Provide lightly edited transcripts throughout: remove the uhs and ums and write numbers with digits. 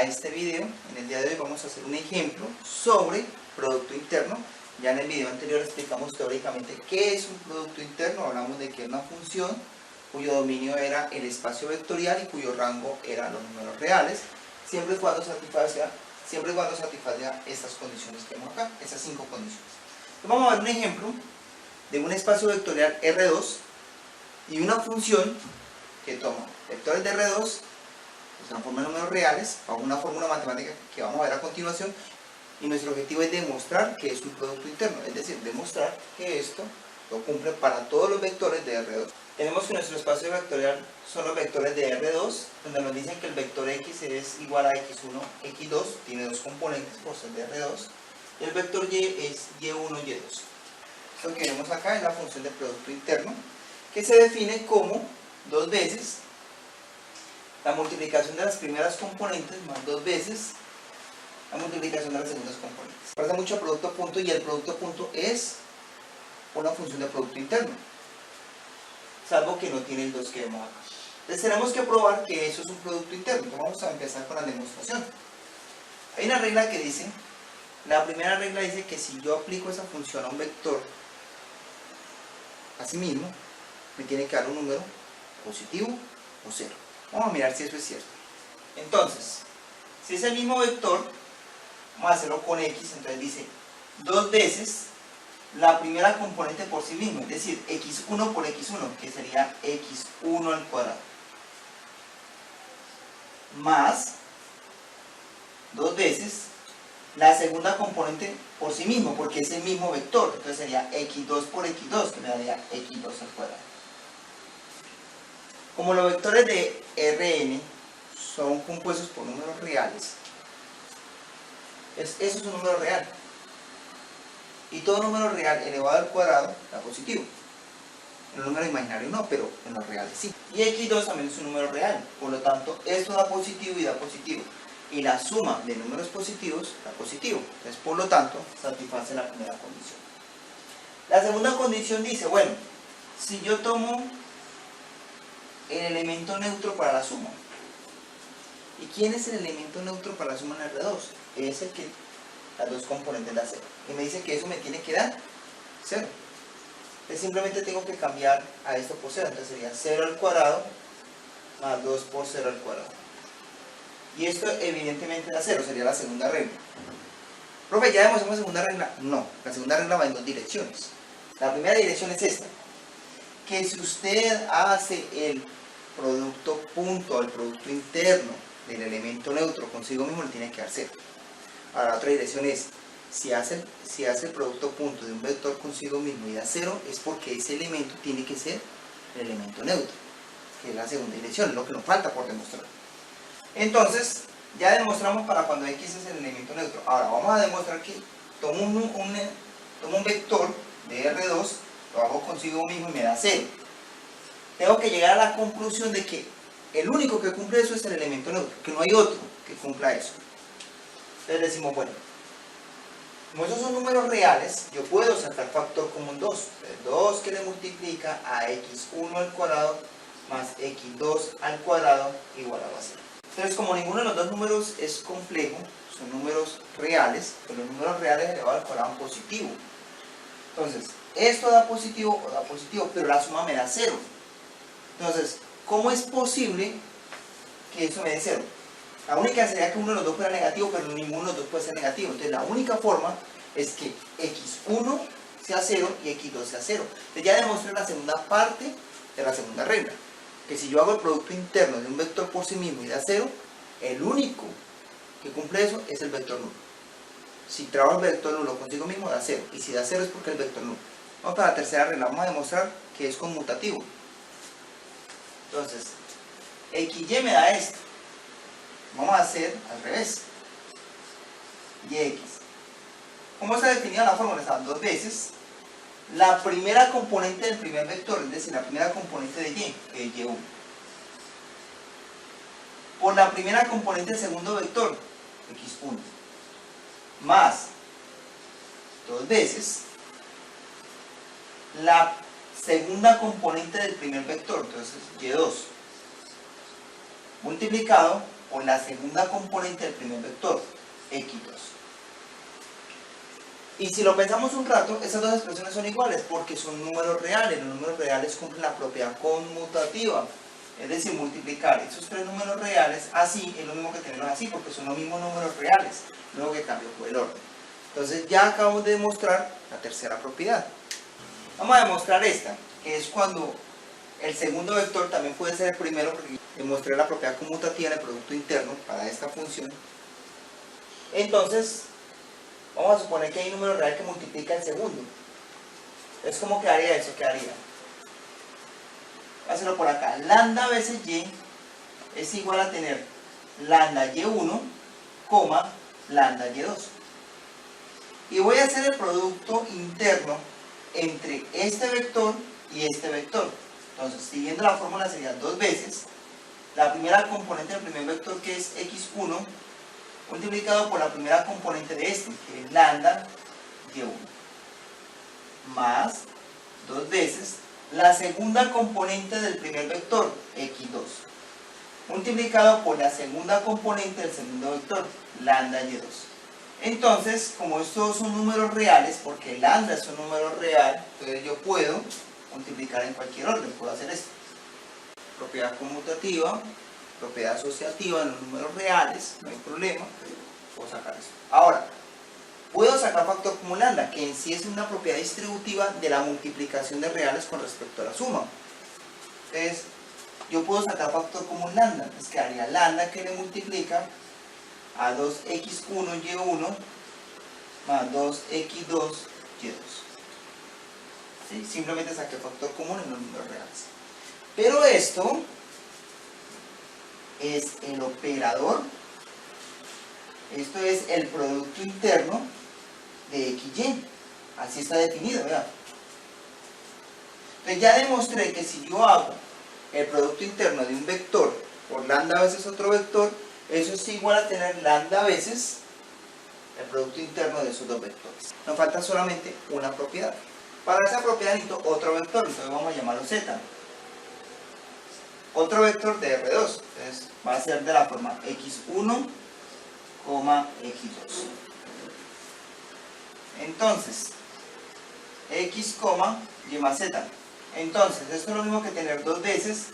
este video. En el día de hoy vamos a hacer un ejemplo sobre producto interno. Ya en el video anterior explicamos teóricamente qué es un producto interno, hablamos de que es una función cuyo dominio era el espacio vectorial y cuyo rango eran los números reales, siempre y cuando satisfaga estas condiciones que vemos acá, estas 5 condiciones. Entonces vamos a ver un ejemplo de un espacio vectorial R2 y una función que toma vectores de R2, se transforma en números reales, bajo una fórmula matemática que vamos a ver a continuación, y nuestro objetivo es demostrar que es un producto interno, es decir, demostrar que esto lo cumple para todos los vectores de R2. Tenemos que nuestro espacio vectorial son los vectores de R2, donde nos dicen que el vector X es igual a X1, X2, tiene 2 componentes por ser de R2, y el vector Y es Y1, Y2. Esto que vemos acá es la función de producto interno, que se define como 2 veces la multiplicación de las primeras componentes más 2 veces la multiplicación de las segundas componentes. Parece mucho el producto punto, y el producto punto es una función de producto interno, salvo que no tiene el 2 que vemos acá. Entonces tenemos que probar que eso es un producto interno. Entonces vamos a empezar con la demostración. Hay una regla que dice, la primera regla dice que si yo aplico esa función a un vector así mismo, me tiene que dar un número positivo o cero. Vamos a mirar si eso es cierto. Entonces, si es el mismo vector, vamos a hacerlo con X, entonces dice 2 veces la primera componente por sí mismo, es decir, X1 por X1, que sería X1 al cuadrado, más 2 veces la segunda componente por sí mismo, porque es el mismo vector, entonces sería X2 por X2, que me daría X2 al cuadrado. Como los vectores de Rn son compuestos por números reales, eso es un número real. Y todo número real elevado al cuadrado da positivo. En el número imaginario no, pero en los reales sí. Y X2 también es un número real, por lo tanto esto da positivo y da positivo. Y la suma de números positivos da positivo. Entonces, por lo tanto, satisface la primera condición. La segunda condición dice, bueno, si yo tomo el elemento neutro para la suma. ¿Y quién es el elemento neutro para la suma en R2? Es el que las 2 componentes da 0. Y me dice que eso me tiene que dar 0. Entonces simplemente tengo que cambiar a esto por 0. Entonces sería 0 al cuadrado más 2 por 0 al cuadrado. Y esto evidentemente da 0, sería la segunda regla. Profe, ¿ya demostramos la segunda regla? No, la segunda regla va en 2 direcciones. La primera dirección es esta, que si usted hace el producto punto, el producto interno del elemento neutro consigo mismo, le tiene que dar 0. Ahora la otra dirección es, si hace el producto punto de un vector consigo mismo y da 0, es porque ese elemento tiene que ser el elemento neutro, que es la segunda dirección, es lo que nos falta por demostrar. Entonces, ya demostramos para cuando X es el elemento neutro. Ahora vamos a demostrar que tomo un vector de R2, lo hago consigo mismo y me da 0. Tengo que llegar a la conclusión de que el único que cumple eso es el elemento neutro, que no hay otro que cumpla eso. Entonces decimos, bueno, como esos son números reales, yo puedo sacar factor común 2. 2 que le multiplica a X1 al cuadrado más X2 al cuadrado igualado a 0. Entonces, como ninguno de los dos números es complejo, son números reales, pero los números reales elevados al cuadrado dan positivo. Entonces, esto da positivo o da positivo, pero la suma me da 0. Entonces, ¿cómo es posible que eso me dé 0? La única sería que uno de los dos fuera negativo, pero ninguno de los dos puede ser negativo. Entonces la única forma es que X1 sea 0 y X2 sea 0. Entonces ya demostré la segunda parte de la segunda regla, que si yo hago el producto interno de un vector por sí mismo y da 0, el único que cumple eso es el vector nulo. Si trabajo el vector nulo consigo mismo da 0, y si da 0 es porque es el vector nulo. Vamos para la tercera regla, vamos a demostrar que es conmutativo. Entonces, XY me da esto. Vamos a hacer al revés. YX. ¿Cómo está definida la fórmula? Está 2 veces la primera componente del primer vector, es decir, la primera componente de Y, que es Y1, por la primera componente del segundo vector, X1, más 2 veces la segunda componente del primer vector, entonces Y2, multiplicado por la segunda componente del primer vector, x2. Y si lo pensamos un rato, esas dos expresiones son iguales porque son números reales. Los números reales cumplen la propiedad conmutativa. Es decir, multiplicar esos tres números reales así es lo mismo que tenerlos así porque son los mismos números reales. Luego que cambio por el orden. Entonces ya acabamos de demostrar la tercera propiedad. Vamos a demostrar esta, que es cuando el segundo vector también puede ser el primero, porque demostré la propiedad conmutativa del producto interno para esta función. Entonces, vamos a suponer que hay un número real que multiplica el segundo. Entonces, ¿cómo quedaría eso? Quedaría, voy a hacerlo por acá, lambda veces y es igual a tener lambda y1, lambda y2. Y voy a hacer el producto interno entre este vector y este vector. Entonces, siguiendo la fórmula sería 2 veces la primera componente del primer vector, que es x1, multiplicado por la primera componente de este, que es lambda y1, más 2 veces la segunda componente del primer vector, x2, multiplicado por la segunda componente del segundo vector, lambda y2. Entonces, como estos son números reales, porque lambda es un número real, entonces yo puedo multiplicar en cualquier orden, puedo hacer esto. Propiedad conmutativa, propiedad asociativa en los números reales, no hay problema, puedo sacar eso. Ahora, puedo sacar factor común lambda, que en sí es una propiedad distributiva de la multiplicación de reales con respecto a la suma. Entonces, yo puedo sacar factor común lambda, entonces quedaría lambda que le multiplica a 2x1y1 más 2x2y2. ¿Sí? Simplemente saqué factor común en los números reales. Pero esto es el operador, esto es el producto interno de xy. Así está definido, ¿verdad? Entonces ya demostré que si yo hago el producto interno de un vector por lambda veces otro vector, eso es igual a tener lambda veces el producto interno de esos dos vectores. Nos falta solamente una propiedad. Para esa propiedad necesito otro vector, entonces vamos a llamarlo z. Otro vector de R2, entonces va a ser de la forma x1, x2. Entonces, x, y más z. Entonces, esto es lo mismo que tener dos veces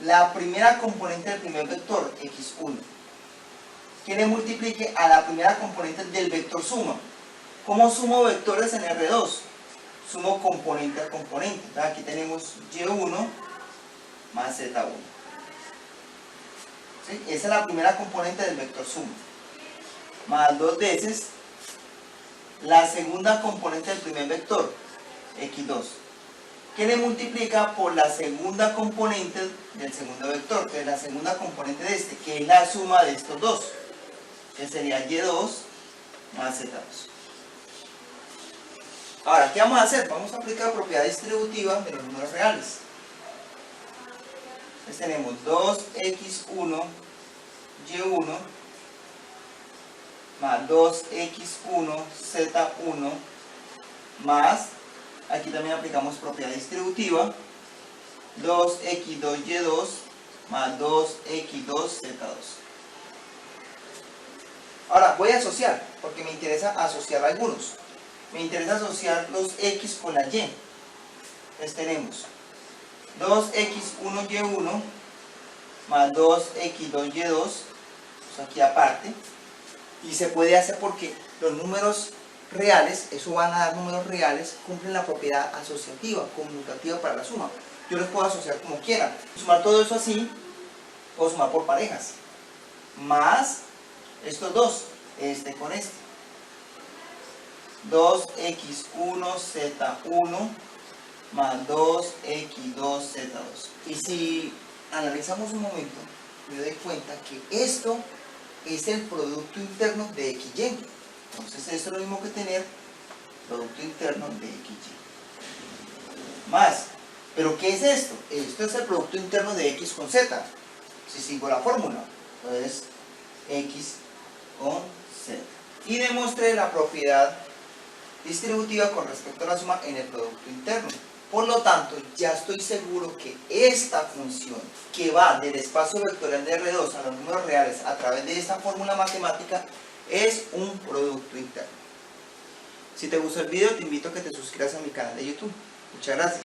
la primera componente del primer vector, x1, que le multiplique a la primera componente del vector suma. ¿Cómo sumo vectores en R2? Sumo componente a componente. Entonces, aquí tenemos y1 más z1. ¿Sí? Esa es la primera componente del vector suma. Más dos veces la segunda componente del primer vector, x2, que le multiplica por la segunda componente del segundo vector, que es la segunda componente de este, que es la suma de estos dos, que sería y2 más z2. Ahora, ¿qué vamos a hacer? Vamos a aplicar la propiedad distributiva de los números reales. Entonces tenemos 2x1 y1 más 2x1 z1 más, aquí también aplicamos propiedad distributiva, 2x2 y2 más 2x2 z2. Ahora voy a asociar, porque me interesa asociar algunos. Me interesa asociar los x con la y. Entonces tenemos 2x1 y1 más 2x2 y2, pues aquí aparte. Y se puede hacer porque los números reales, eso van a dar números reales, cumplen la propiedad asociativa, conmutativa para la suma. Yo los puedo asociar como quiera. Sumar todo eso así, puedo sumar por parejas. Más estos dos, este con este. 2x1 z1 más 2x2 z2. Y si analizamos un momento, me doy cuenta que esto es el producto interno de xy. Entonces esto es lo mismo que tener producto interno de xy. Más, ¿pero qué es esto? Esto es el producto interno de x con z. Si sigo la fórmula, entonces x con z. Y demostré la propiedad distributiva con respecto a la suma en el producto interno. Por lo tanto, ya estoy seguro que esta función que va del espacio vectorial de R2 a los números reales a través de esta fórmula matemática es un producto interno. Si te gustó el video, te invito a que te suscribas a mi canal de YouTube. Muchas gracias.